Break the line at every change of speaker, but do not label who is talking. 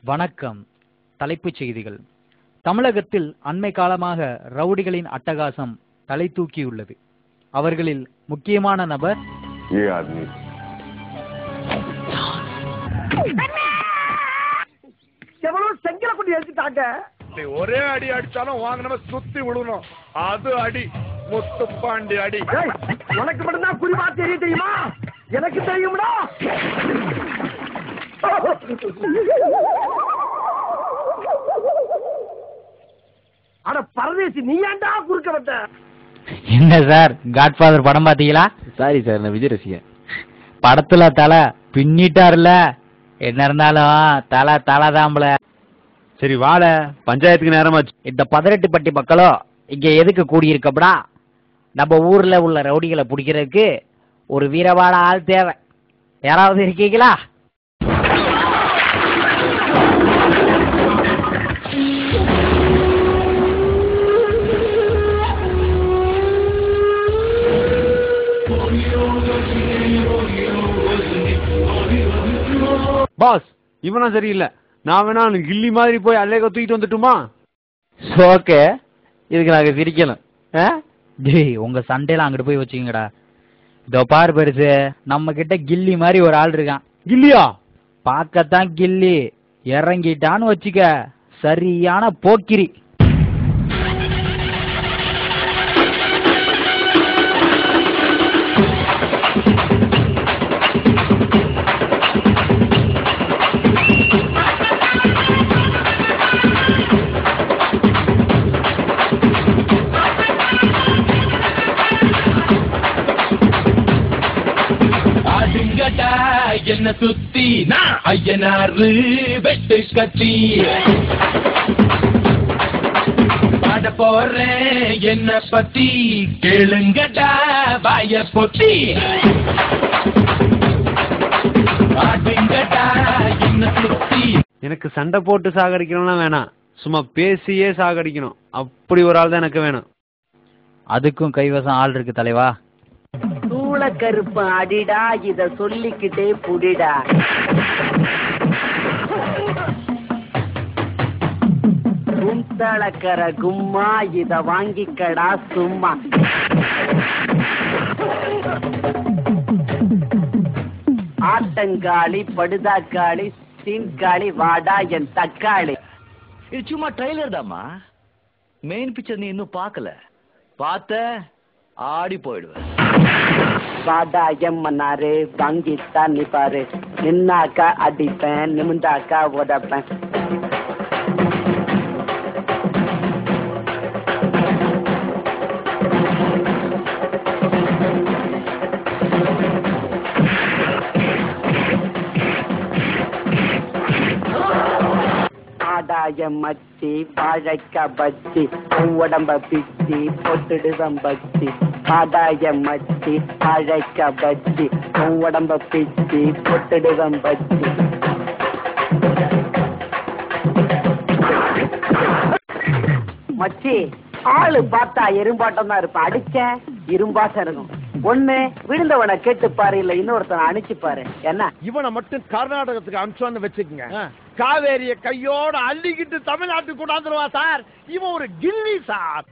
வணக்கம். தலைப்புச் செய்திகள். தமிழகத்தில் அண்மை காலமாக ரவுடிகளின் அட்டகாசம் தலை தூக்கியுள்ளது. அவர்களில் முக்கியமான நபர்
ஒரே அடி அடிச்சாலும் வாங்கின சுத்தி விழுணும். அது அடி முத்துப்பாண்டி அடி. உனக்கு மட்டும்தான் குறிப்பா தெரியுமா? எனக்கு தெரியும்டா. அட பரதேசி, நீ ஏன்டா குறுக்க வந்த?
என்ன சார், காட்ஃபாதர் படம் பாத்தீங்களா?
சாரி சார், நான் விஜய் ரசிகன்.
படத்துல தலை பின்னிட்டாருல, என்ன இருந்தாலும் தலை தாம்பல.
சரி வாழ, பஞ்சாயத்துக்கு நேரமாச்சு.
இந்த 18 பட்டி மக்களோ இங்க எதுக்கு கூடியிருக்கப்படா? நம்ம ஊர்ல உள்ள ரவுடிகளை பிடிக்கிறதுக்கு ஒரு வீரவாட ஆள் தேவை. யாராவது இருக்கீங்களா?
பாஸ், இவனா சரியில்லை. நான் வேணா கில்லி மாதிரி போய் அல்லேக தூக்கிட்டு வந்துட்டுமா?
ஓகே, இதுக்கு நாங்க சிரிக்கணும். உங்க சண்டையில அங்கிட்டு போய் வச்சுக்கங்கடா. இதோ பாரு பெருசு, நம்ம கிட்ட கில்லி மாதிரி ஒரு ஆள் இருக்கான்.
கில்லியா?
பார்க்கத்தான் கில்லி, இறங்கிட்டான்னு வச்சுக்க சரியான போக்கிரி.
என்ன சுத்தி நான் ஐயனாரு வெட்டு கத்தி பாட போறேன் என்ன பத்தி கேளுங்கடா வாய பொத்தி. பாடுங்கடா என்ன சுத்தி.
எனக்கு சண்டை போட்டு சாகடிக்கணும்லாம் வேணாம், சும்மா பேசியே சாகடிக்கணும். அப்படி ஒரு ஆள் தான் எனக்கு வேணும்.
அதுக்கும் கைவசம் ஆள் இருக்கு தலைவா.
கருப்பு அடிடா, இத சொல்லிக்கிட்டே புடிடா. குந்தளக்கர கும்மா, இத வாங்கிக்கடா சும்மா. ஆட்டங்காளி படுதாக்காளி சீன்காளி வாடா என் தக்காளி.
இது சும்மா ட்ரைலர் தாமா, மெயின் பிக்சர் நீ இன்னும் பார்க்கல. பார்த்த ஆடி போயிடுவேன்.
வாடா எம்மனாரு வாங்கித்தான் நீ பாரு. நின்னாக்கா அடிப்பேன், நிமிந்தாக்கா உதப்பேன். மச்சி வாழைக்க பச்சி உடம்ப பிச்சி பொட்டுடுவம் பச்சி. ஆதாய மச்சி வாழைக்க பச்சி உடம்ப பிச்சி பொட்டுடுவம் பச்சி. மச்சி ஆளு பார்த்தா எறும்பாட்டம் தான் இருப்பான், அடிச்ச இரும்பாசம் இருக்கும். ஒண்ணு விழுந்தவனை கேட்டு பாரு, இல்ல இன்னொருத்தனை அனுப்பிச்சு பாரு. என்ன
இவனை மட்டும் கர்நாடகத்துக்கு அனுப்பிச்சோன்னு வச்சுக்கோங்க, காவேரிய கையோட அள்ளிக்கிட்டு தமிழ்நாட்டுக்கு கொண்டாந்துருவா சார். இவன் ஒரு கில்லி சார்.